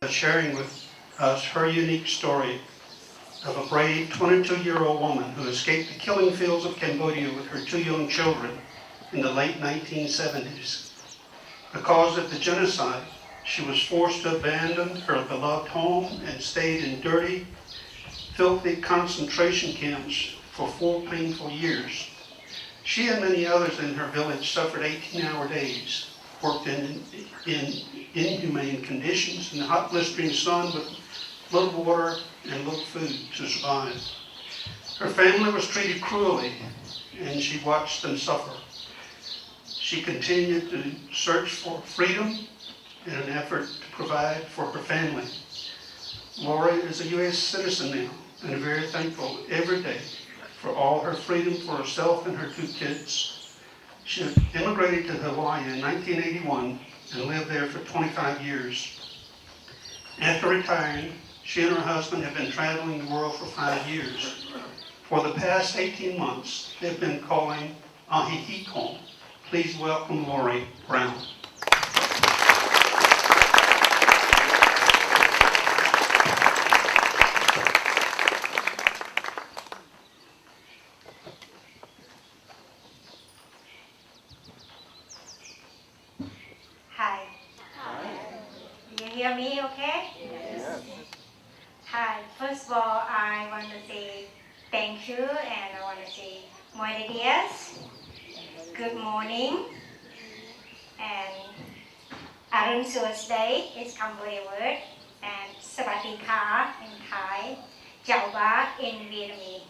sharing with us her unique story of a brave 22-year-old woman who escaped the killing fields of Cambodia with her two young children in the late 1970s. Because of the genocide, she was forced to abandon her beloved home and stayed in dirty, filthy concentration camps for 4 painful years. She and many others in her village suffered 18-hour days, worked in inhumane conditions in the hot blistering sun with little water and little food to survive. Her family was treated cruelly, and she watched them suffer. She continued to search for freedom in an effort to provide for her family. Lori is a U.S. citizen now, and very thankful every day for all her freedom for herself and her 2 kids. She immigrated to Hawaii in 1981 and lived there for 25 years. After retiring, she and her husband have been traveling the world for 5 years. For the past 18 months, they've been calling Ajijic home. Please welcome Lori Brown. Hi. You hear me okay? Yes. Hi. First of all, I want to say thank you, and I want to say buenos dias, good morning, and Arun Day is Cambodian word, and Sawadee in Thai, Chao Ba in Vietnamese.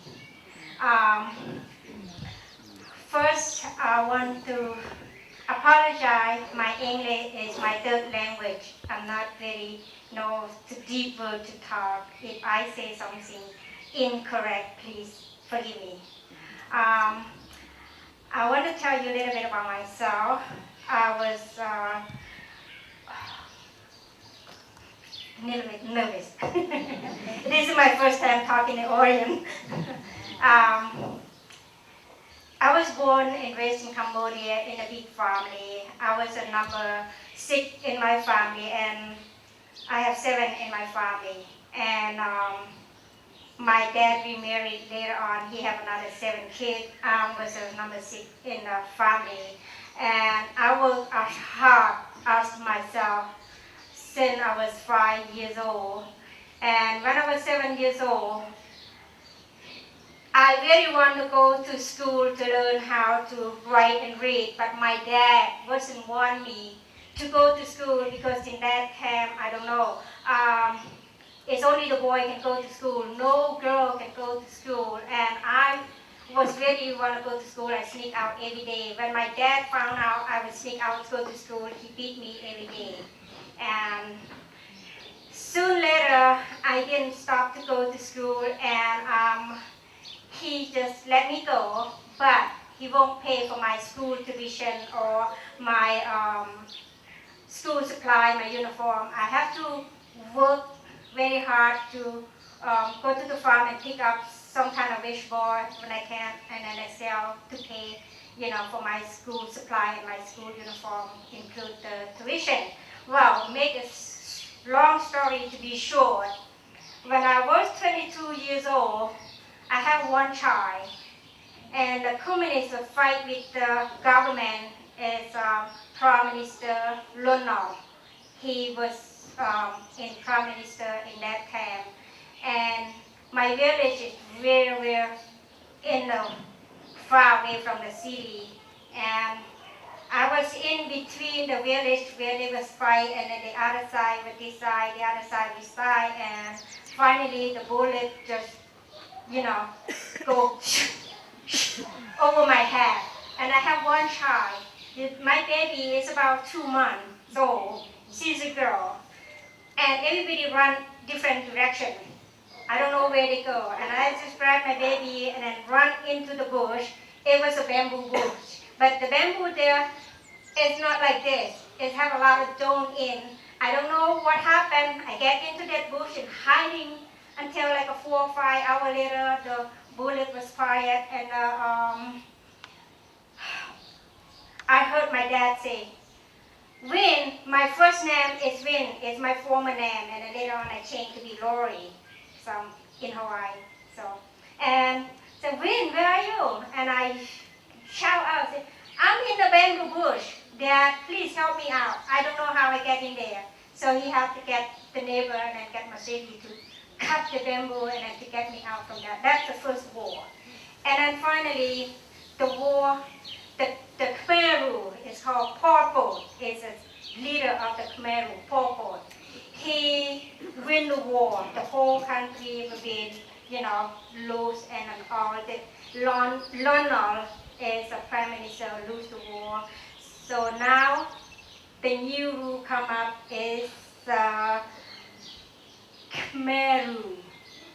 First, I want to apologize. My English is my 3rd language. I'm not very too deep to talk. If I say something incorrect, please forgive me. I want to tell you a little bit about myself. I was a little bit nervous. This is my first time talking in Orient. I was born and raised in Cambodia in a big family. I was a number 6 in my family, and I have 7 in my family. And my dad remarried later on. He had another 7 kids. I was a number 6 in the family. And I worked hard as myself since I was 5 years old. And when I was 7 years old, I really want to go to school to learn how to write and read, but my dad wasn't want me to go to school because in that camp, I don't know, it's only the boy can go to school, no girl can go to school, and I was really want to go to school. I sneak out every day. When my dad found out I would sneak out to go to school, he beat me every day. And soon later, I didn't stop to go to school, and he just let me go, but he won't pay for my school tuition or my school supply, my uniform. I have to work very hard to go to the farm and pick up some kind of vegetable when I can, and then I sell to pay, for my school supply and my school uniform, include the tuition. Well, make a long story to be short, when I was 22 years old, I have 1 child, and the communists fight with the government as Prime Minister Lon Nol. He was in Prime Minister in that camp, and my village is very far away from the city, and I was in between the village where they was fight, and then the other side with this side, the other side with this side, and finally the bullet just go over my head. And I have 1 child. My baby is about 2 months old. She's a girl. And everybody run different direction. I don't know where they go. And I just grab my baby and then run into the bush. It was a bamboo bush. But the bamboo there is not like this. It have a lot of thorn in. I don't know what happened. I get into that bush and hiding until like 4 or 5 hours later, the bullet was fired, and I heard my dad say, Win, my first name is Win, it's my former name, and then later on I changed to be Lori, so in Hawaii. So, and so Win, where are you? And I shout out, say, I'm in the bamboo bush. Dad, please help me out. I don't know how I get in there. So he had to get the neighbor and then get Mercedes to cut the bamboo and then to get me out from that. That's the first war. And then finally, the war, the Kymer Rouge is called Pol Pot, is a leader of the Kymer Rouge, Pol Pot. He win the war. The whole country will be, lose, and all the Lonol is the prime minister lose the war. So now the new rule come up is Khmer Rouge.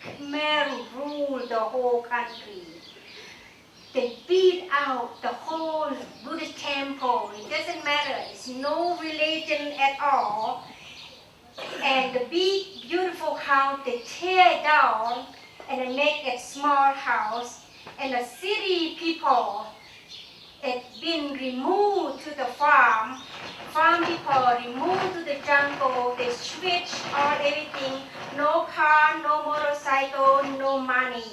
Khmer Rouge rule the whole country. They beat out the whole Buddhist temple. It doesn't matter. It's no religion at all. And the big, beautiful house they tear down and they make a small house. And the city people, it's been removed to the farm. Farm people removed to the jungle. They switch all everything. No car, no motorcycle, no money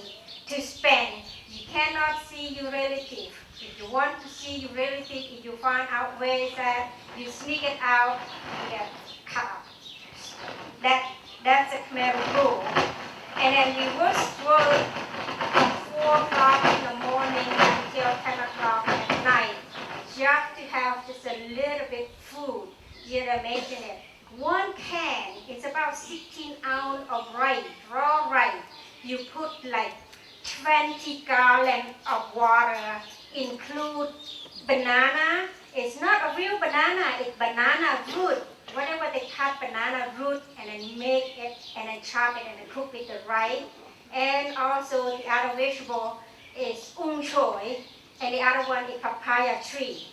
to spend. You cannot see your relative. If you want to see your relative, if you find out where it's at, you sneak it out, you get caught. That's a Khmer rule. And then we work from 4 o'clock in the morning until 10 o'clock at night, just to have just a little bit food. You imagine it. 1 can is about 16 ounces of rice, raw rice. You put like 20 gallons of water, include banana. It's not a real banana, it's banana root. Whatever they cut banana root and then make it and then chop it and then cook with the rice. And also the other vegetable is choy, and the other one is papaya tree.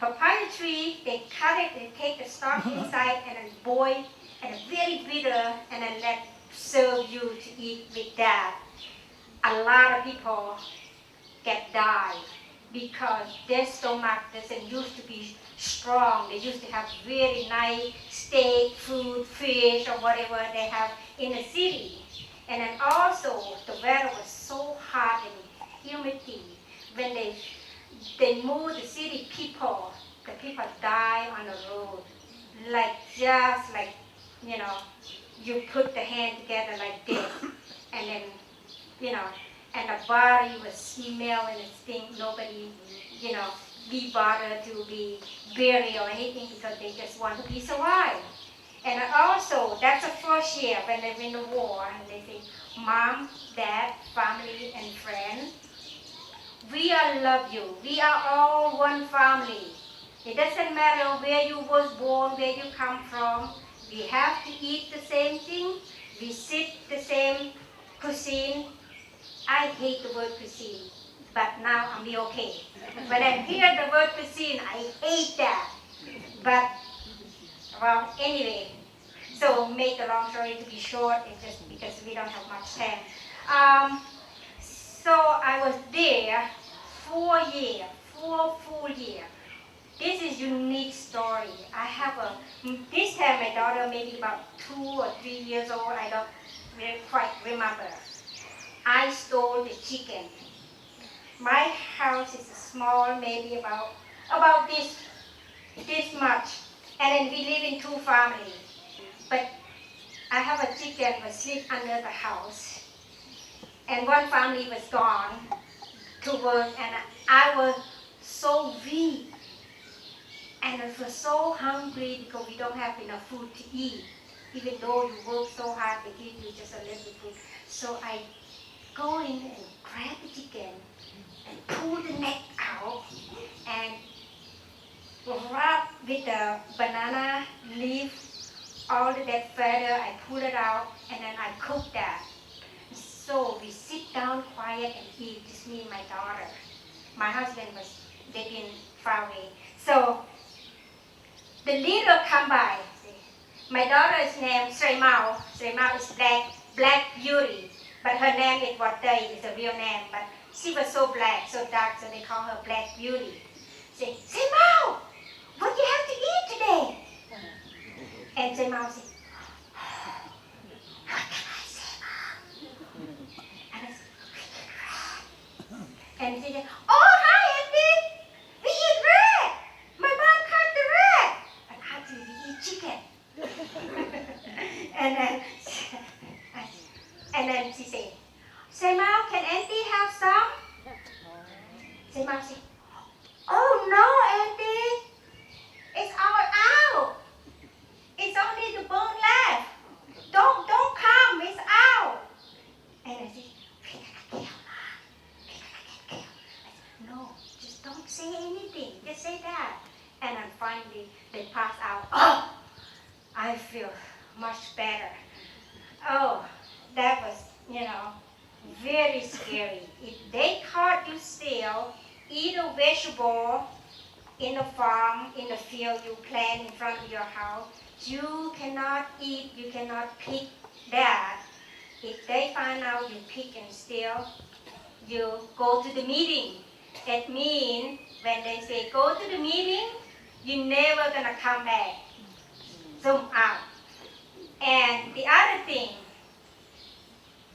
Papaya tree, they cut it, they take the stalk inside and then boil, and it's very bitter, and then let serve you to eat with that. A lot of people get died because their stomach doesn't used to be strong. They used to have very nice steak, food, fish, or whatever they have in the city. And then also the weather was so hot and humidity. When they moved the city people, the people die on the road. Just like, you put the hand together like this, and then, and the body would smell and stink. Nobody, be bothered to be buried or anything because they just want to be survived. And also, that's the first year when they win the war, and they say, Mom, Dad, family, and friends, we all love you. We are all one family. It doesn't matter where you was born, where you come from. We have to eat the same thing. We sit the same cuisine. I hate the word cuisine, but now I'm okay. When I hear the word cuisine, I hate that. But, well, anyway, so make the long story to be short, it's just because we don't have much time. So I was there 4 full years. This is unique story. I have this time my daughter maybe about 2 or 3 years old, I don't really quite remember. I stole the chicken. My house is small, maybe about this much. And then we live in 2 families. But I have a chicken that sleep under the house. And one family was gone to work, and I was so weak. And I was so hungry because we don't have enough food to eat. Even though you work so hard, they give you just a little food. So I go in and grab the chicken and pull the neck out and wrap with the banana leaf, all of that feather, I pull it out and then I cook that. So we sit down quiet and eat, just me and my daughter. My husband they've been far away. So the leader come by. My daughter's name is Sreimao. Sreimao is black beauty. But her name is Watay, is the real name. But she was so black, so dark, so they call her Black Beauty. Say, Sreimao, what do you have to eat today? Mao said, what can I say, Mom? And I said, and she said, oh, hi, Auntie. We eat rat. My mom caught the rat. And actually, we eat chicken. and then she said, say, Mao, can Auntie have some? Say, Mao said, oh, no, Auntie. It's all out. It's only the bone left. Don't come. It's out. And I said, we're gonna kill, Mom. We're gonna get killed. I said, no, just don't say anything. Just say that. And then finally, they pass out. Oh, I feel much better. Oh, that was, very scary. If they caught you still, eat a vegetable in the farm, in the field you plant in front of your house, you cannot eat, you cannot pick that. If they find out you pick and steal, you go to the meeting. It means when they say go to the meeting, you're never gonna come back. Zoom out. And the other thing,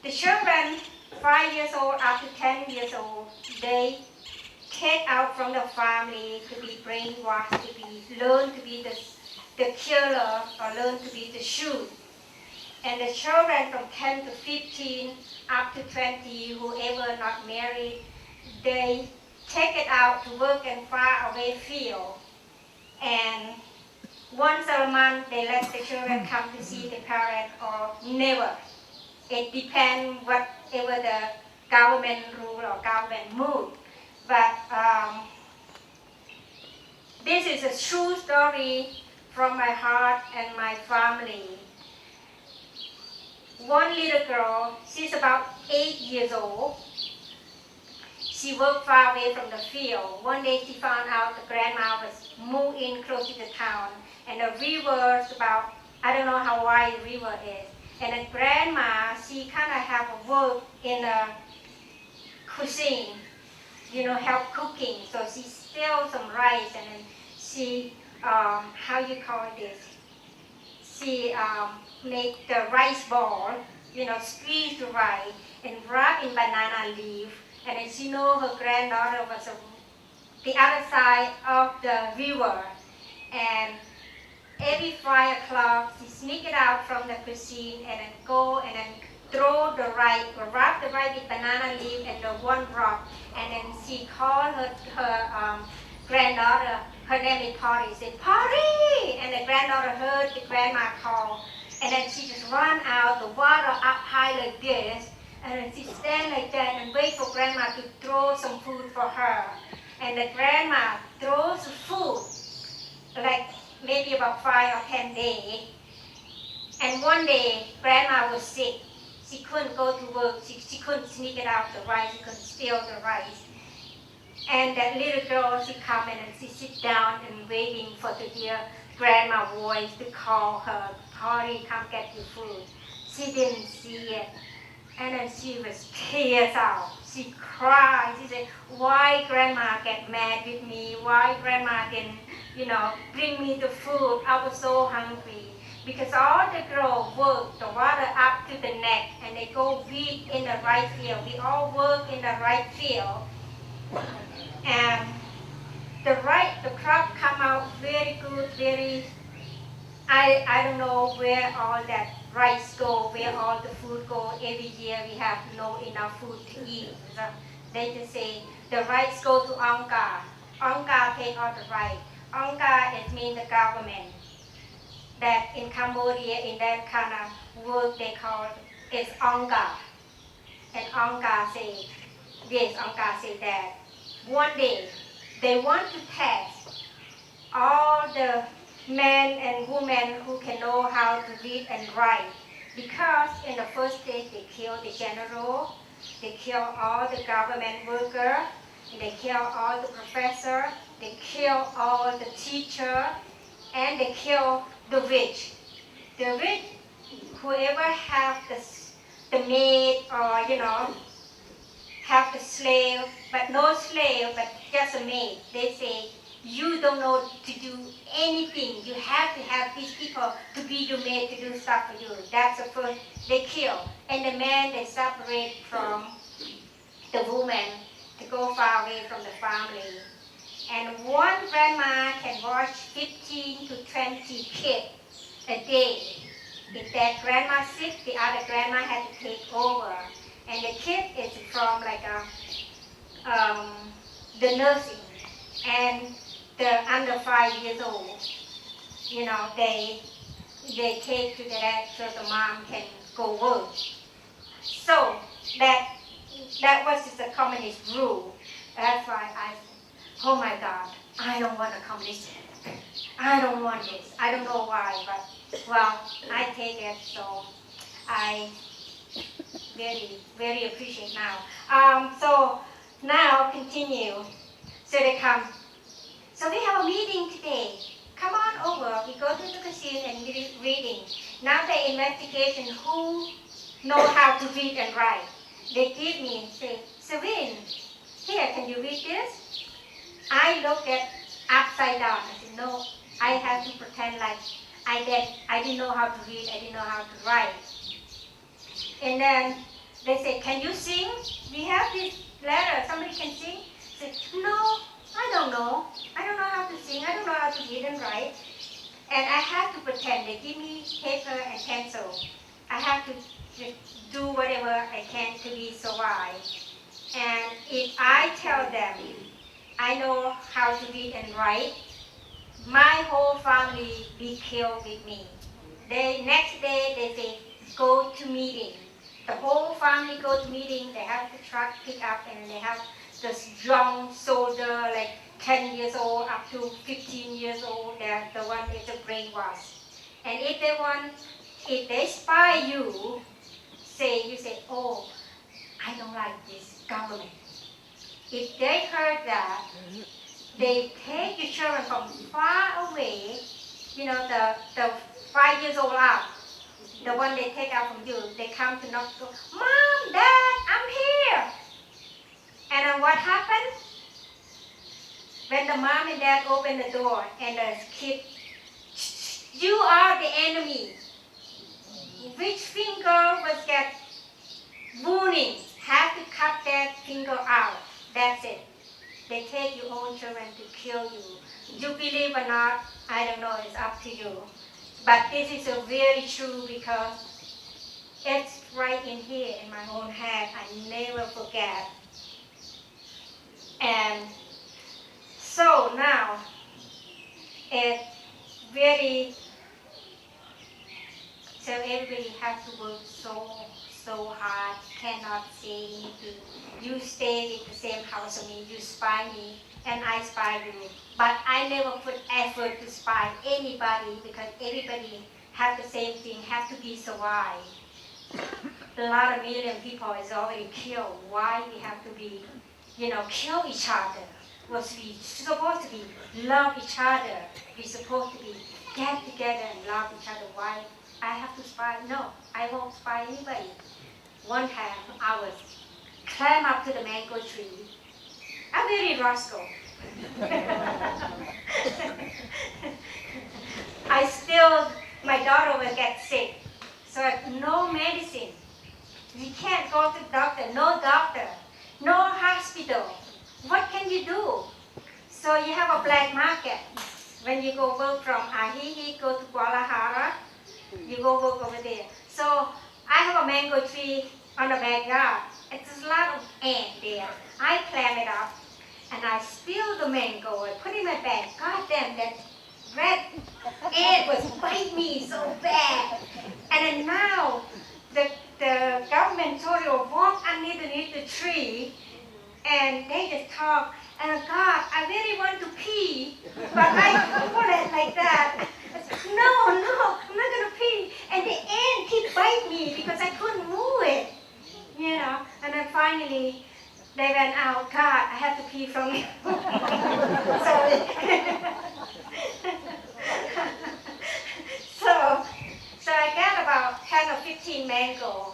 the children 5 years old up to 10 years old, they take out from the family to be brainwashed, learn to be the killer or learn to be the shoot. And the children from 10 to 15 up to 20, whoever not married, they take it out to work in far away field. And once a month, they let the children come to see the parent or never. It depends whatever the government rule or government mood. But this is a true story from my heart and my family. One little girl, she's about 8 years old. She worked far away from the field. One day she found out the grandma was moved in close to the town. And the river is about, I don't know how wide the river is. And the grandma, she kind of have a work in the cuisine, help cooking. So she steals some rice and then she, how you call this? She make the rice ball, squeeze the rice and wrap in banana leaf. And then she know her granddaughter was the other side of the river. And every 5 o'clock, she sneak it out from the cuisine and then go and then throw the rice, wrap the rice with banana leaf and the one drop. And then she called her granddaughter, her name is Polly, said, Polly! And the granddaughter heard the grandma call. And then she just run out, the water up high like this. And then she stand like that and wait for grandma to throw some food for her. And the grandma throws the food, like maybe about 5 or 10 days. And one day, grandma was sick. She couldn't go to work. She couldn't sneak it out the rice. She couldn't steal the rice. And that little girl, she come in and she sit down and waiting for to hear grandma's voice to call her, Polly, come get your food. She didn't see it. And then she was tears out. She cried. She said, why grandma get mad with me? Why grandma didn't, bring me the food? I was so hungry. Because all the girls work the water up to the neck and they go weed in the right field. We all work in the right field. And the crop come out very good, I don't know where all that rice go, where all the food go. Every year we have no enough food to eat. So they just say the rice go to Angkar. Angkar take all the rice. Angkar, it means the government. That in Cambodia, in that kind of work they call it Angkar. And Angkar say, yes, Angkar say that. One day, they want to test all the men and women who can know how to read and write. Because in the first stage, they kill the general, they kill all the government workers, they kill all the professors, they kill all the teachers, and they kill the rich. The rich, whoever have the maid or, have the slave, but no slave, but just a maid. They say you don't know to do anything. You have to have these people to be your mate to do stuff for you. That's the first, they kill. And the man, they separate from the woman to go far away from the family. And one grandma can watch 15 to 20 kids a day. If that grandma sick, the other grandma had to take over. And the kid is from like the nursing. And the under 5 years old, you know, they take to that so the mom can go work. So that was just a communist rule. That's why oh my God, I don't want a communist. I don't want this. I don't know why, but well, I take it, so I very, very appreciate now. So now continue. So they come. So we have a meeting today. Come on over. We go to the casino and reading. Now the investigation who know how to read and write. They give me, say, Savin, here, can you read this? I look at upside down. I said, no, I have to pretend like I didn't know how to read, I didn't know how to write. And then they say, can you sing? We have this letter, somebody can sing? I said, no, I don't know. I don't know how to sing, I don't know how to read and write. And I have to pretend. They give me paper and pencil. I have to just do whatever I can to be survive. And if I tell them I know how to read and write, my whole family be killed with me. Next day they say, go to meeting. The whole family go to meeting, they have the truck pick up and they have this young soldier, like 10 years old up to 15 years old, they're the one with the brainwash. And if they spy you, you say, oh, I don't like this government. If they heard that, they take your children from far away, you know, the 5 years old up, the one they take out from you, they come to knock, go, Mom, Dad, I'm here. And then what happened? When the mom and dad open the door and the kid, you are the enemy. Which finger was get wounding, have to cut that finger out. That's it. They take your own children to kill you. You believe or not, I don't know, it's up to you. But this is a very true because it's right in here in my own head. I never forget. And so now, it's very, so everybody has to work so hard, cannot say anything. You stay in the same house with me, you spy me, and I spy you. But I never put effort to spy anybody because everybody have the same thing, have to be survived. A lot of million people is already killed. Why we have to be, kill each other? Was we supposed to be love each other? We supposed to be get together and love each other. Why I have to spy? No, I won't spy anybody. One time I was climb up to the mango tree. I'm very rascal. My daughter will get sick. So no medicine. We can't go to doctor, no hospital. What can you do? So you have a black market. When you go work from Ajijic, go to Kuala, you go work over there. So I have a mango tree on the backyard. It's a lot of ants there. I climb it up and I steal the mango. I put it in my bag. God damn, that red ant was biting me so bad. And then now the government told you walk underneath the tree and they just talk. And God, I really want to pee, but I put it like that. I said, no, I'm not gonna pee. And the ant keep biting me because I couldn't move it, And then finally, they went out. God, I have to pee from you. So I got about 10 or 15 mango.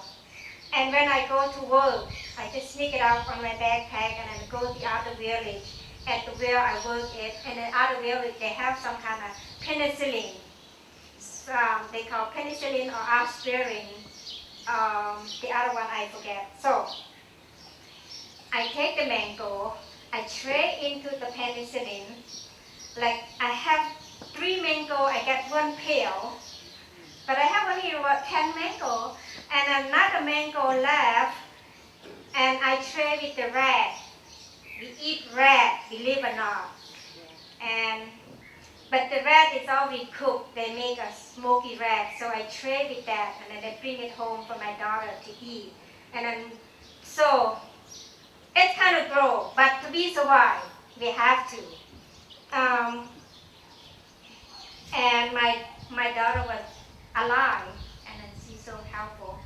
And when I go to work, I just sneak it out on my backpack and I go to the other village at the well I work at, and the other well they have some kind of penicillin. They call penicillin or aspirin. The other one I forget. So I take the mango, I trade into the penicillin. Like I have 3 mango, I get 1 pill. But I have only about 10 mango, and another mango left, and I trade with the rat. We eat rat, believe it or not. But the rat is already cooked. They make a smoky rat, so I trade with that, and then I bring it home for my daughter to eat. And then, so it's kind of grow, but to be survived, we have to. And my daughter was alive, and then she's so helpful.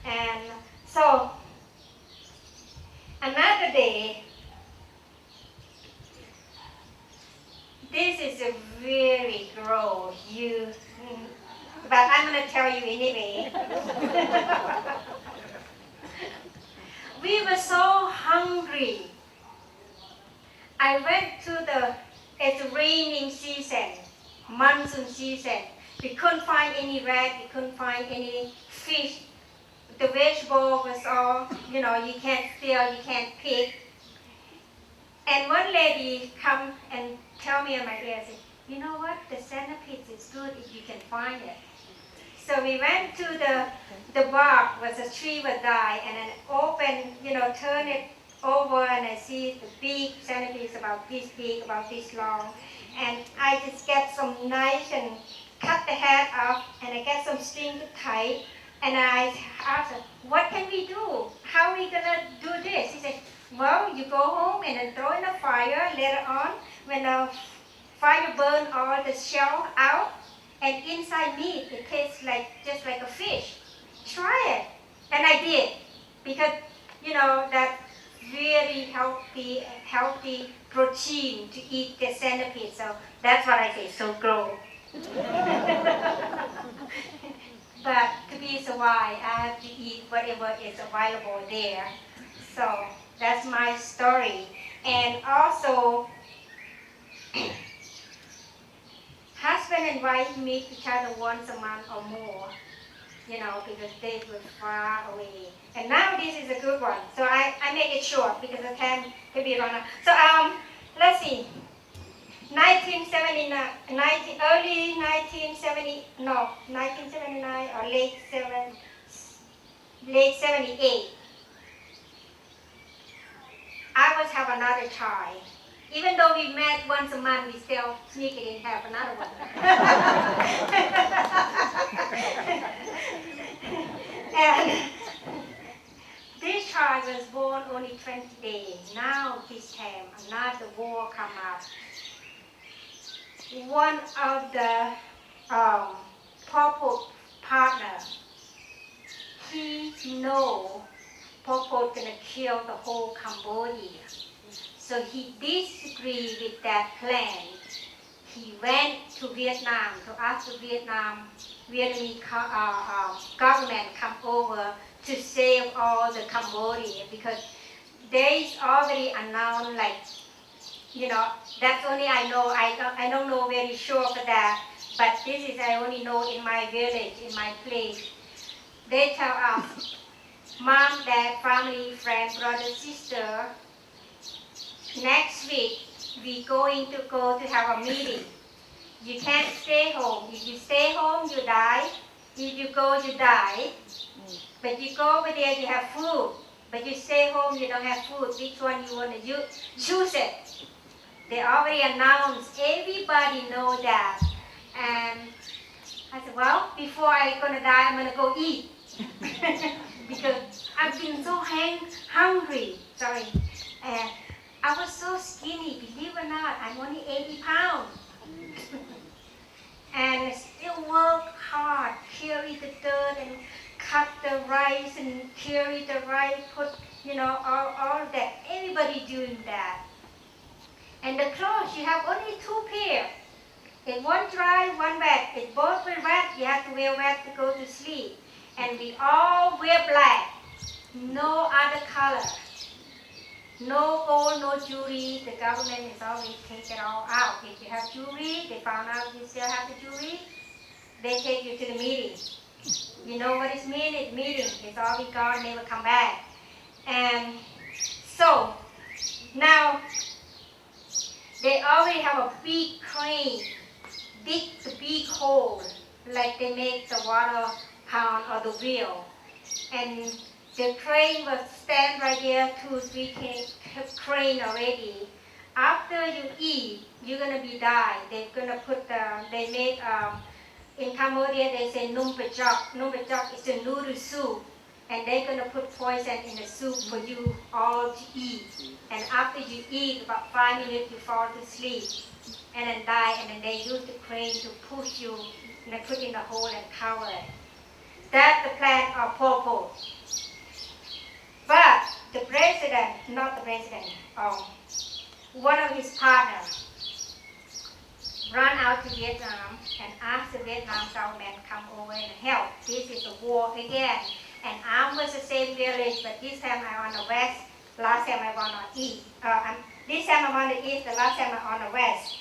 And so another day, this is a very gross, but I'm going to tell you anyway. We were so hungry. I went to it's raining season, monsoon season. We couldn't find any rat, we couldn't find any fish. The vegetable was all, you can't steal, you can't pick. And one lady come and tell me in my ear, said, you know what, the centipede is good if you can find it. So we went to the bark, was a tree would die, and then open, turn it over, and I see the big centipede is about this big, about this long. And I just get some knife and cut the head off, and I get some string to tie. And I asked her, what can we do? How are we gonna do this? She said, well, you go home and then throw in the fire later on. When the fire burn all the shell out, and inside meat, it tastes just like a fish. Try it. And I did, because that's really healthy protein to eat the centipede. So that's what I say, so grow. But to be survived, I have to eat whatever is available there. So that's my story. And also, husband and wife meet each other once a month or more, because they were far away. And now this is a good one. So I make it short because the time can be run out. So let's see. 1979 or late 78. I was have another child. Even though we met once a month, we still sneak it and have another one. And this child was born only 20 days. Now this time, another war come up. One of the Pol Pot partner, he know Pol Pot gonna kill the whole Cambodia. So he disagreed with that plan. He went to Vietnam to ask the Vietnamese government come over to save all the Cambodia, because they already announced that's only I know. I don't know very sure for that, but this is I only know in my village, in my place. They tell us, mom, dad, family, friend, brother, sister, next week we going to go to have a meeting. You can't stay home. If you stay home, you die. If you go, you die. But you go over there, you have food. But you stay home, you don't have food. Which one you want to choose it? They already announced. Everybody knows that. And I said, well, before I'm going to die, I'm going to go eat. Because I've been so hungry. Sorry. And I was so skinny, believe it or not. I'm only 80 pounds. And I still work hard, carry the dirt and cut the rice and carry the rice, put, all that. Everybody doing that. And the clothes, you have only 2 pairs. And one dry, one wet. If both were wet, you have to wear wet to go to sleep. And we all wear black, no other color. No gold, no jewelry. The government is always take it all out. If you have jewelry, they found out you still have the jewelry, they take you to the meeting. You know what it means? It's meeting. It's always gone, never come back. And so now they already have a big crane, dig the big hole, like they make the water pound or the wheel. And the crane will stand right there, 2 or 3 crane already. After you eat, you're gonna be die. They're gonna put they make in Cambodia they say num pachok. Num pachok is a noodle soup, and they're gonna put poison in the soup for you all to eat. And after you eat, about 5 minutes you fall to sleep, and then die. And then they use the crane to push you, and they put in the hole and cover it. That's the plan of Pol Pot. But the president, not the president, one of his partners ran out to Vietnam and asked the Vietnam government to come over and help. This is a war again. And I was the same village, but this time I'm on the west, last time I'm on the east. This time I'm on the east, the last time I'm on the west.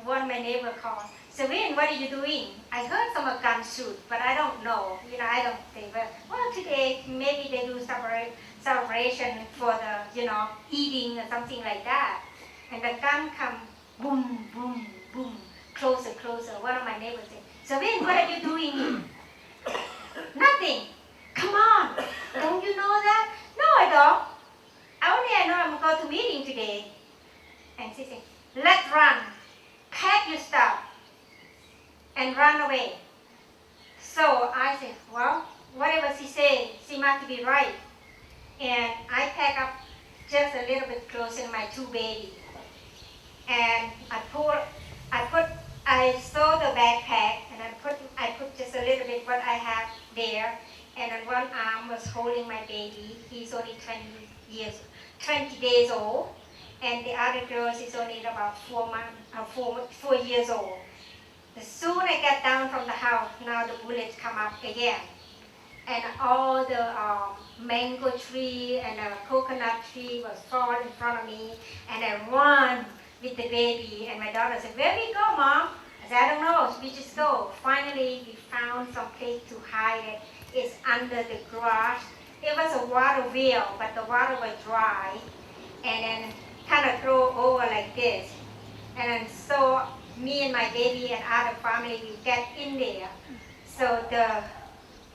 One of my neighbor called, Savin, what are you doing? I heard some gun shoot, but I don't know. I don't think. But well, today maybe they do celebration for the, eating or something like that. And the gun come, boom, boom, boom, closer, closer. One of my neighbors said, Savin, what are you doing here? Nothing. Come on. Don't you know that? No, I don't. I know I'm going to meeting today. And she said, let's run. Pack your stuff and run away. So I said, well, whatever she said, she must be right. And I pack up just a little bit closer to my 2 babies. And I stole the backpack and I put just a little bit what I have there. And on one arm was holding my baby. He's only 20 days old. And the other girl is only about 4 years old. As soon as I got down from the house, now the bullets come up again. And all the mango tree and the coconut tree was fall in front of me. And I run with the baby. And my daughter said, where we go, Mom? I said, I don't know, we just go. Finally, we found some place to hide it. It's under the grass. It was a water wheel, but the water was dry. And then kind of throw over like this. And then so me and my baby and other family, we get in there. So the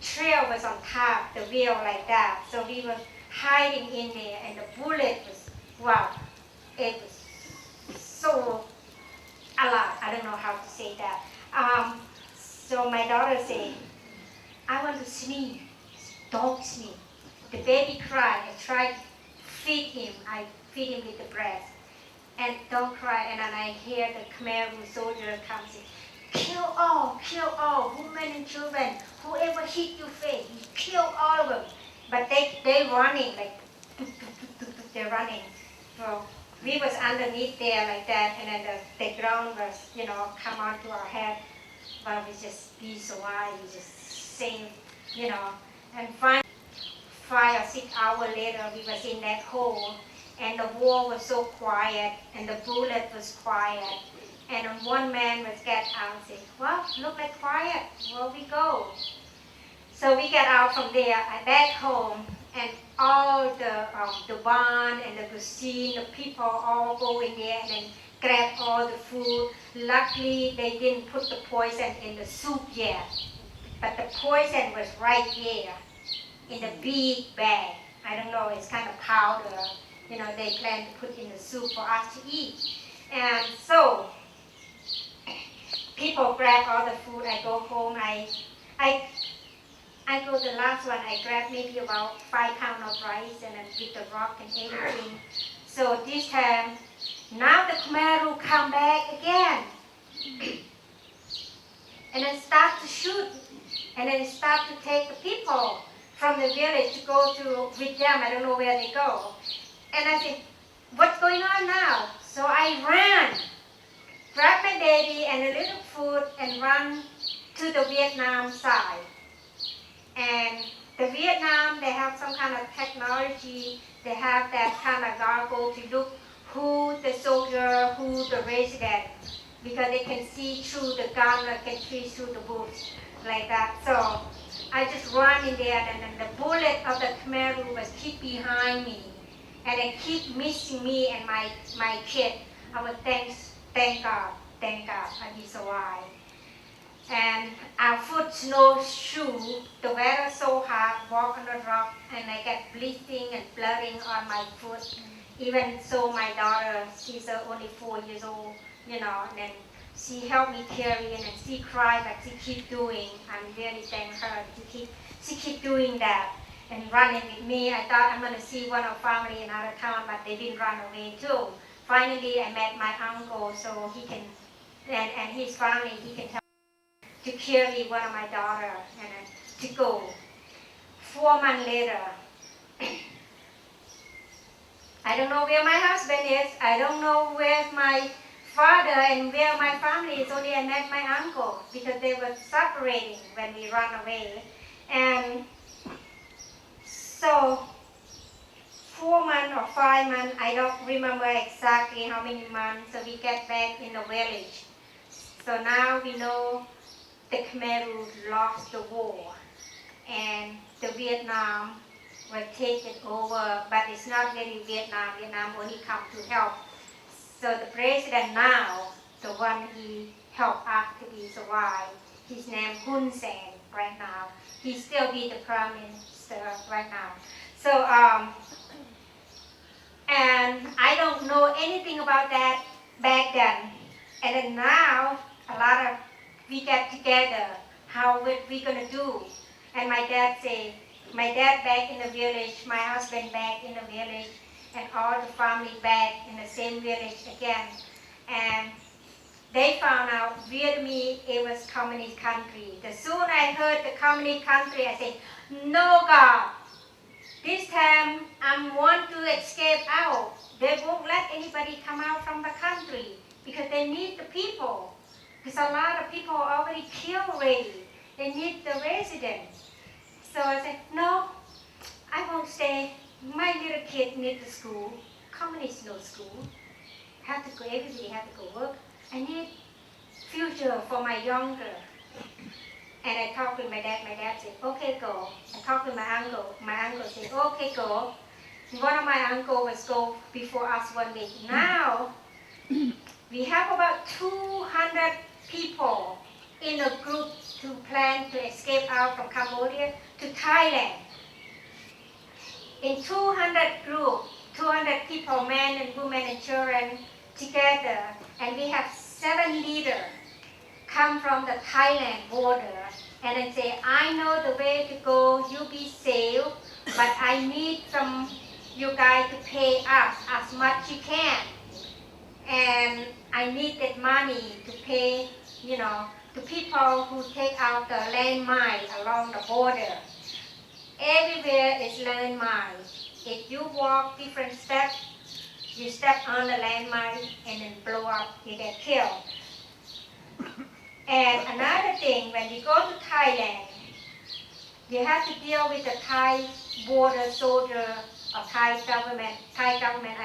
trail was on top, the wheel like that. So we were hiding in there and the bullet was, wow, it was so a lot. I don't know how to say that. So my daughter said, I want to sleep. Don't sleep. The baby cried. I tried to feed him. I feed him with the breast. And don't cry. And then I hear the Khmer Rouge soldier comes in. Kill all, women and children. Whoever hit your face, kill all of them. But they running, like, they're running. So we was underneath there like that, and then the ground was, come onto our head. But we just be so high, we just sing, And finally, 5 or 6 hours later, we was in that hole. And the war was so quiet, and the bullet was quiet. And one man was get out and said, well, look like quiet, where we go? So we got out from there, back home, and all the barn and the cuisine, the people all go in there and then grab all the food. Luckily, they didn't put the poison in the soup yet, but the poison was right there in the big bag. I don't know, it's kind of powder. They plan to put in the soup for us to eat. And so, people grab all the food. I go home. I go the last one. I grab maybe about 5 pounds of rice and then with the rock and everything. So this time, now the Khmer Rouge come back again. And then start to shoot. And then start to take the people from the village to go to with them. I don't know where they go. And I said, what's going on now? So I ran, grabbed my baby and a little food and ran to the Vietnam side. And the Vietnam, they have some kind of technology. They have that kind of goggle to look who the soldier, who the resident, because they can see through the gun, or can see through the bush, like that. So I just run in there, and then the bullet of the Kymer Rouge was keep behind me, and then keep missing me and my kid. I would thank God, and he survived. And our foot snowshoe, the weather so hot, walk on the rock, and I get bleeding and blooding on my foot. Even so, my daughter, she's only 4 years old, and then she helped me carry and she cried, but she keep doing. I'm really thank her. She keep doing that and running with me. I thought I'm gonna see one of family in another town, but they didn't run away too. Finally, I met my uncle, so he can, and his family, he can help to carry one of my daughter and to go. 4 months later, I don't know where my husband is. I don't know where's my father and where my family is. Only I met my uncle because they were separating when we ran away. And so 4 months or 5 months, I don't remember exactly how many months, so we get back in the village. So now we know the Kymer Rouge lost the war, and the Vietnam will take it over, but it's not really Vietnam. Vietnam only come to help. So the president now, the one he helped us to be survived, his name Hun Sen right now. He still be the prime minister right now. So and I don't know anything about that back then. And then now a lot of we get together, how we gonna do? And my dad back in the village, my husband back in the village, and all the family back in the same village again. And they found out Vietnamese, it was communist country. The soon I heard the communist country, I said, no God, this time I want to escape out. They won't let anybody come out from the country because they need the people. Because a lot of people are already killed already. They need the residents. So I said, no, I won't stay. My little kid needs the school. Communists no school. Have to go, everybody have to go work. I need future for my younger. And I talked with my dad. My dad said, okay, go. I talked with my uncle. My uncle said, okay, go. One of my uncles was go before us 1 week. Now, we have about 200 people in a group to plan to escape out from Cambodia to Thailand. In 200 group, 200 people, men and women and children together, and we have 7 leaders come from the Thailand border and then say, I know the way to go, you be safe, but I need from you guys to pay us as much you can. And I need that money to pay, to people who take out the landmine along the border. Everywhere is landmine. If you walk different steps, you step on the landmine and then blow up, you get killed. And another thing, when you go to Thailand, you have to deal with the Thai border soldier or Thai government. I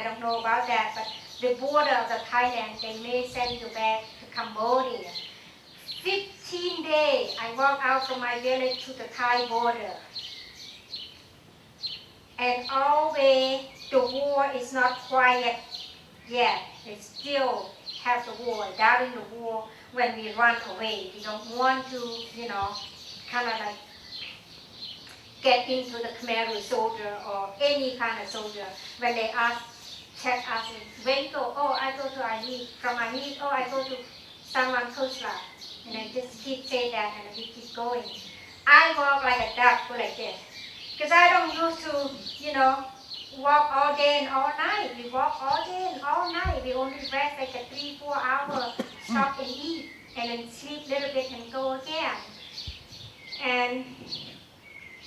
don't know about that, but the border of the Thailand, they may send you back to Cambodia. 15 days, I walked out from my village to the Thai border. And always, the war is not quiet yet. They still have the war, doubting the war when we run away. We don't want to, kind of like get into the Kymer Rouge soldier or any kind of soldier. When they check us, where you go? Oh, I go to Ajijic. From Ajijic, oh, I go to Sanwan Khosla. And I just keep saying that and we keep going. I walk like a duck, like this. Because I don't used to, walk all day and all night. We walk all day and all night. We only rest like a 3-4 hour, stop and eat, and then sleep a little bit and go again. And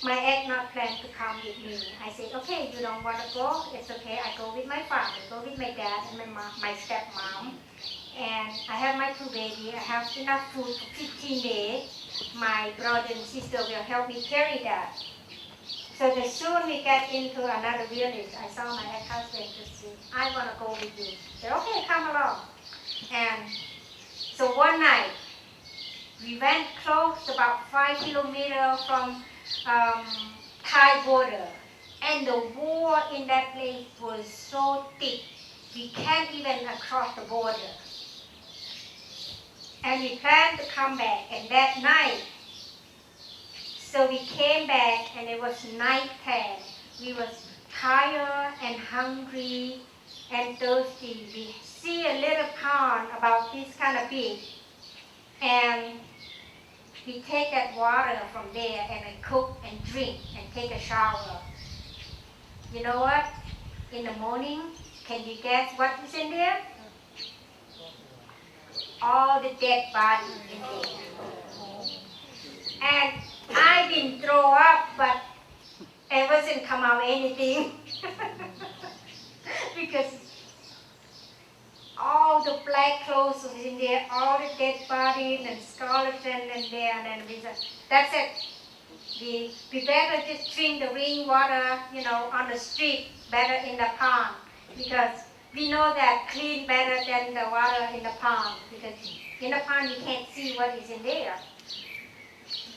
my ex not planned to come with me. I said, okay, you don't want to go? It's okay. I go with my family, go with my dad and my stepmom. And I have my 2 babies. I have enough food for 15 days. My brother and sister will help me carry that. So the soon we get into another village, I saw my ex-husband just say, I want to go with you. I said, okay, come along. And so one night, we went close, about 5 kilometers from Thai border. And the wall in that place was so thick, we can't even cross the border. And we planned to come back, and that night, so we came back, and it was night time. We was tired and hungry and thirsty. We see a little pond about this kind of big, and we take that water from there and I cook and drink and take a shower. You know what? In the morning, can you guess what is in there? All the dead bodies in there. And I didn't throw up, but it wasn't come out anything. Because all the black clothes was in there, all the dead bodies and skeleton in there, and then we said, that's it. We better just drink the rainwater, on the street, better in the pond, because we know that clean better than the water in the pond, because in the pond you can't see what is in there.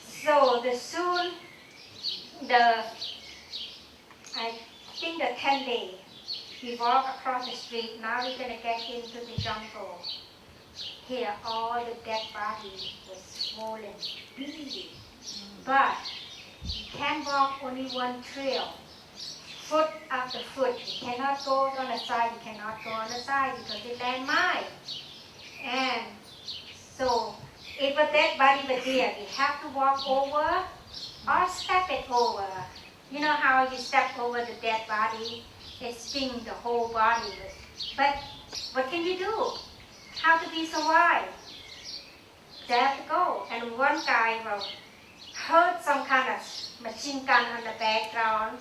So I think the 10th day, we walk across the street. Now we're going to get into the jungle. Here, all the dead bodies were swollen, bleeding. But you can walk only one trail, foot after foot. You cannot go on the side. You cannot go on the side because it's landmine. And so, if a dead body was there, we have to walk over or step it over. You know how you step over the dead body? It stings the whole body. But what can you do? How to be survive? They have to go. And one guy heard some kind of machine gun on the background,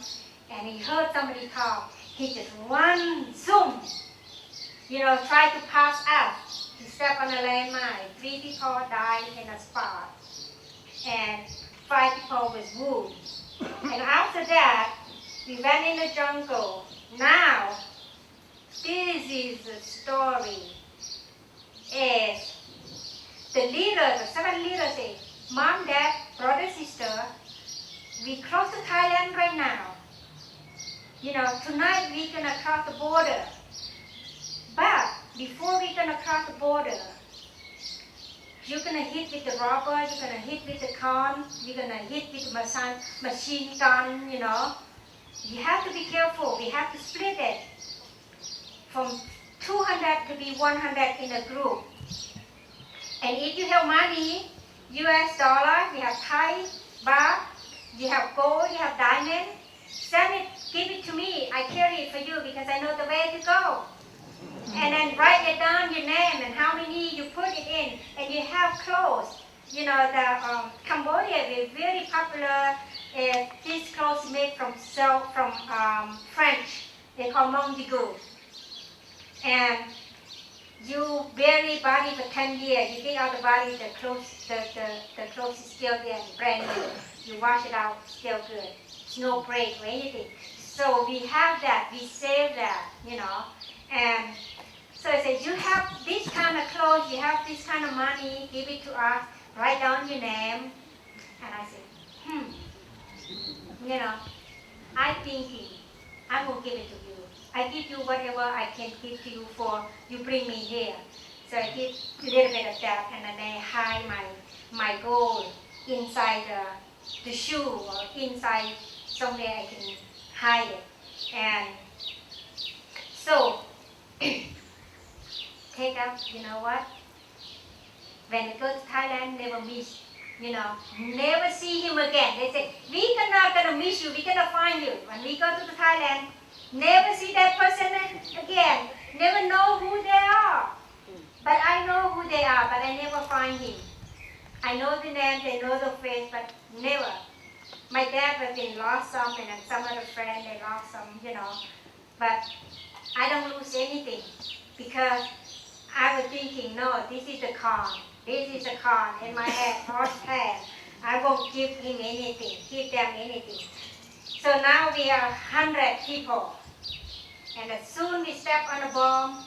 and he heard somebody talk. He just run, zoom, try to pass out. He stepped on a landmine. 3 people died in a spot, and 5 people was wounded. And after that, we went in the jungle. Now, this is the story. Is the leader, the 7 leaders say, Mom, Dad, brother, sister, we close to Thailand right now. Tonight we're going to cross the border. But before we're going to cross the border, you're going to hit with the robber, you're going to hit with the con, you're going to hit with the machine gun, You have to be careful. We have to split it from 200 to be 100 in a group. And if you have money, US dollar, you have Thai baht, you have gold, you have diamond, send it, give it to me. I carry it for you because I know the way to go. And then write it down your name and how many you put it in. And you have clothes. The Cambodia is very popular. These clothes made from French. They call mondigo. And you bury body for 10 years. You take out the body, the clothes is still there, brand new. You wash it out, still good. It's no break or anything. So we have that. We save that, And so I said, you have this kind of clothes, you have this kind of money, give it to us, write down your name. And I said, I'm thinking, I will give it to you. I give you whatever I can give to you for you bring me here. So I give a little bit of that, and then I hide my gold inside the shoe or inside somewhere I can hide it. And so, take out, you know what? When I go to Thailand, never miss, never see him again. They say, we're not going to miss you, we're going to find you. When we go to Thailand, never see that person again. Never know who they are. But I know who they are, but I never find him. I know the name, they know the face, but never. My dad has been lost some, and some other friend, they lost some, But I don't lose anything because I was thinking, no, this is the con. This is the con in my head, horse head. I won't give him anything, give them anything. So now we are 100 people. And as soon we step on a bomb,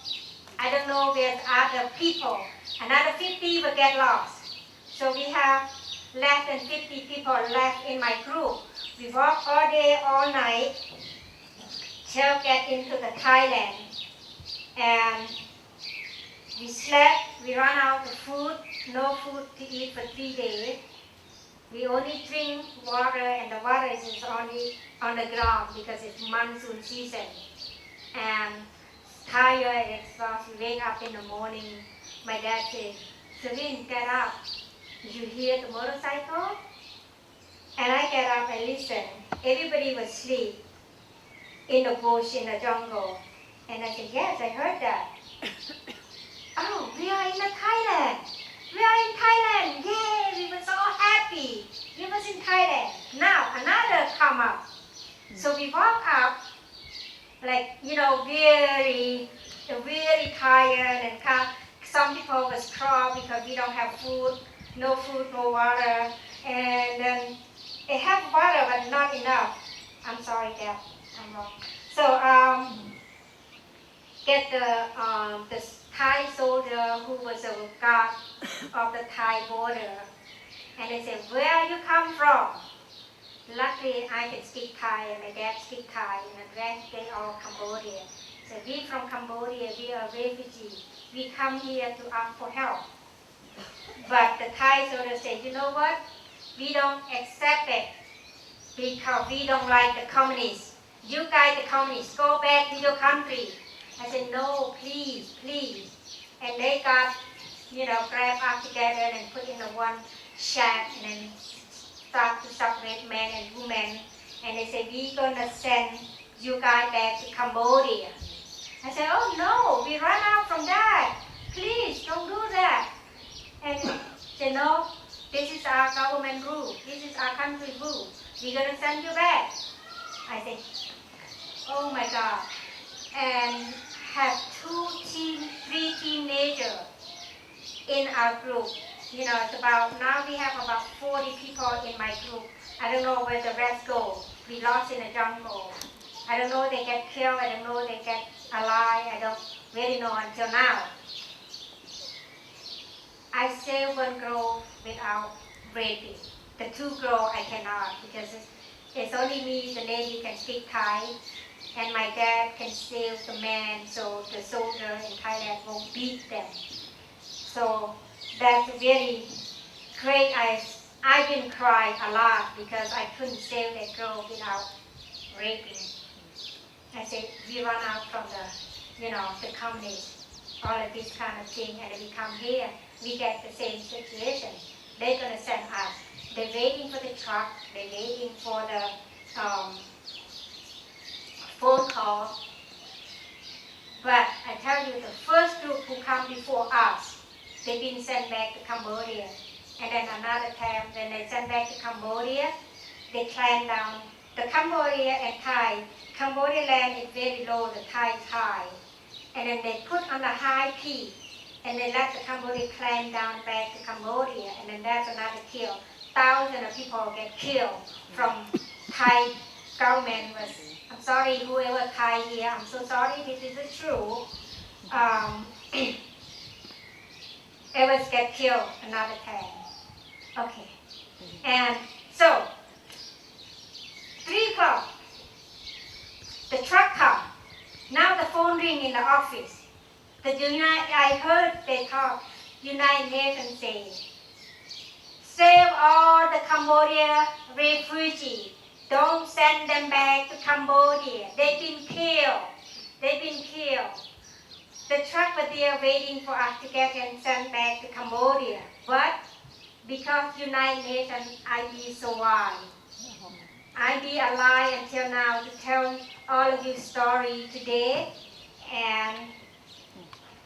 I don't know where other people. Another 50 will get lost. So we have less than 50 people left in my group. We walk all day, all night, till get into the Thailand. And we slept, we run out of food, no food to eat for 3 days. We only drink water, and the water is only on the ground because it's monsoon season. And tired and exhausted, we wake up in the morning. My dad said, Savin, get up. Did you hear the motorcycle? And I get up and listen. Everybody was asleep in the bush, in the jungle. And I said, yes, I heard that. Oh, we are in the Thailand. We are in Thailand. Yay, we were so happy. We was in Thailand. Now another come up. So we walk up, like, very tired, and some people was crawl because we don't have food, no water, and then they have water but not enough. I'm sorry, Dad, I'm wrong. So get the Thai soldier who was a guard of the Thai border, and they said, where you come from? Luckily, I can speak Thai, and my dad speak Thai, and the rest, they all Cambodian. So we from Cambodia, we are refugees. We come here to ask for help. But the Thai soldier said, you know what? We don't accept it because we don't like the communists. You guys, the communists, go back to your country. I said, no, please, please. And they got, grabbed us together and put in a one shack, and then start to separate men and women. And they said, we're going to send you guys back to Cambodia. I said, oh no, we run out from that. Please, don't do that. And they said, no, this is our government rule. This is our country rule. We're going to send you back. I said, oh my God. And have 3 teenagers in our group. It's now we have about 40 people in my group. I don't know where the rest go. We lost in the jungle. I don't know they get killed. I don't know they get alive. I don't really know until now. I saved one girl without raping. The 2 girls I cannot because it's only me, the lady, can speak Thai. And my dad can save the man so the soldier in Thailand won't beat them. So that's very great. I've been crying a lot because I couldn't save that girl without raping. I said, we run out from the communists, all of this kind of thing, and we come here, we get the same situation. They're going to send us. They're waiting for the truck. They're waiting for the phone call. But I tell you, the first group who come before us, they've been sent back to Cambodia. And then another time, when they sent back to Cambodia, they climb down. The Cambodia and Thai, Cambodia land is very low, the Thai is high. And then they put on the high peak, and they let the Cambodia climb down back to Cambodia, and then that's another kill. Thousands of people get killed from Thai government. I'm sorry, whoever Thai here, I'm so sorry, this is true. Ever get killed another time. Okay. And so, 3 o'clock, the truck come. Now the phone ring in the office. I heard they talk, United Nations say, save all the Cambodia refugees. Don't send them back to Cambodia. They've been killed. They've been killed. The truck was there waiting for us to get them sent back to Cambodia. But because United Nations, I be survived. I be alive until now to tell all of you story today and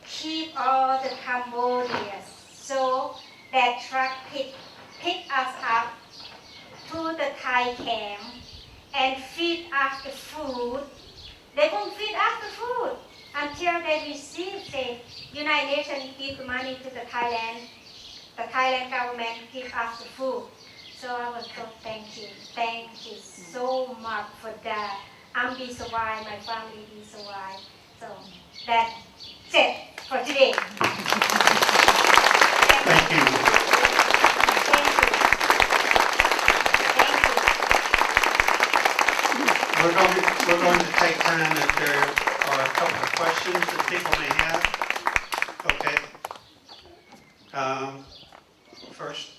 keep all the Cambodians. So that truck pick us up to the Thai camp and feed us the food. They won't feed us the food until they receive, say, United Nations give the money to the Thailand government give us the food. So I was so thank you so much for that. I'm be survived, my family be survived. So that's it for today. Thank you. Thank you. Thank you. We're going to take time if there are a couple of questions that people may have. Okay. First.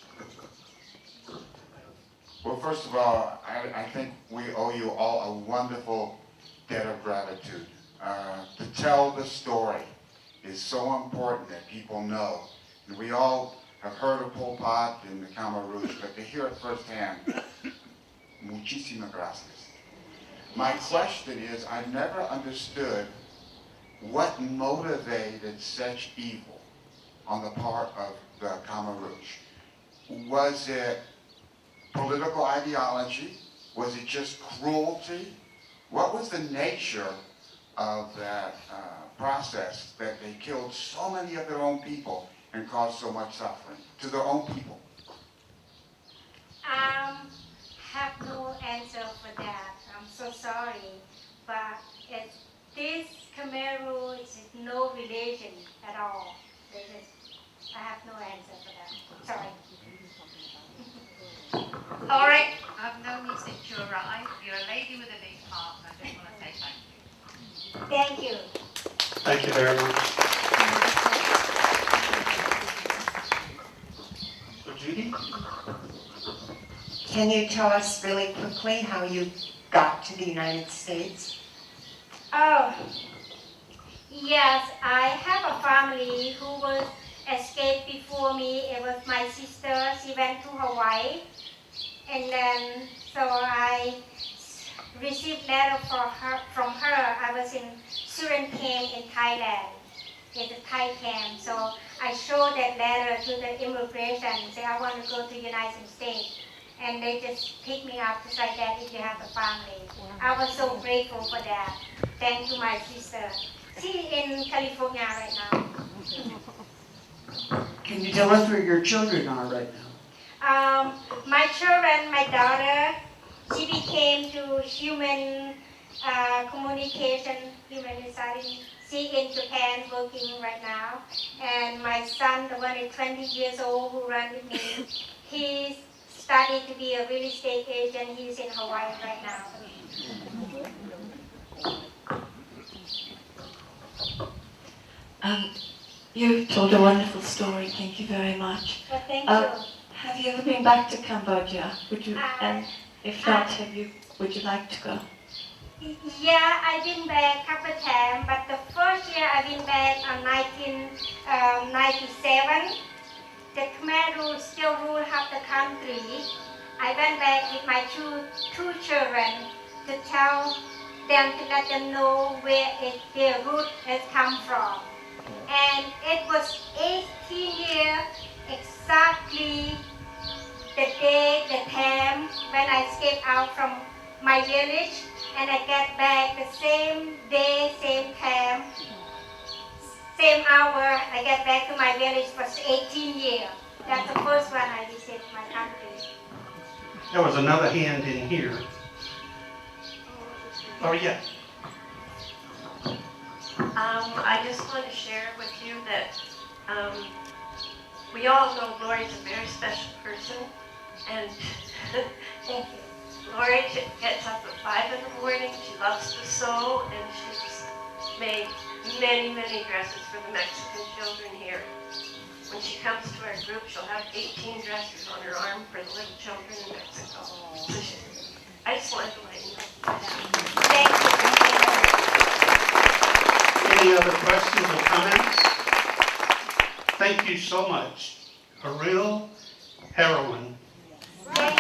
Well, first of all, I think we owe you all a wonderful debt of gratitude. To tell the story is so important that people know. And we all have heard of Pol Pot and the Kymer Rouge, but to hear it firsthand, muchísimas gracias. My question is, I never understood what motivated such evil on the part of the Kymer Rouge. Was it political ideology? Was it just cruelty? What was the nature of that process that they killed so many of their own people and caused so much suffering to their own people? Have no answer for that. I'm so sorry, but this Khmer Rouge is no relation at all. I have no answer for that. Sorry. All right, I've known you since you arrived. You're a lady with a big heart, and I just want to say thank you. Thank you. Thank you very much. So Judy? Can you tell us really quickly how you got to the United States? Oh, yes, I have a family who was escaped before me. It was my sister. She went to Hawaii. And then, so I received letter from her. I was in Surin camp in Thailand. It's a Thai camp. So I showed that letter to the immigration. Say I want to go to the United States. And they just picked me up just like that if you have a family. I was so grateful for that. Thank you, my sister. She's in California right now. Can you tell us where your children are right now? My children, my daughter, she became to human communication, human study. She in Japan working right now. And my son, the one is 20 years old who ran with me, he studied to be a real estate agent. He's in Hawaii right now. You've told a wonderful story. Thank you very much. Well, thank you. Have you ever been back to Cambodia? Would you? And if not, would you like to go? Yeah, I've been back a couple of times, but the first year I've been back in 1997. The Khmer Rouge still rule half the country. I went back with my two children to tell them, to let them know where their root has come from. And it was 18 years exactly the day, the time when I escaped out from my village, and I get back the same day, same time, same hour. I get back to my village for 18 years. That's the first one I visited my country. There was another hand in here. Oh, yeah. I just want to share with you that we all know Lori's a very special person, and Thank you. Lori gets up at 5 in the morning. She loves to sew, and she's made many, many dresses for the Mexican children here. When she comes to our group, she'll have 18 dresses on her arm for the little children in Mexico. So I just wanted to let you know. Thank you. Any other questions or comments? Thank you so much. A real heroine. Thank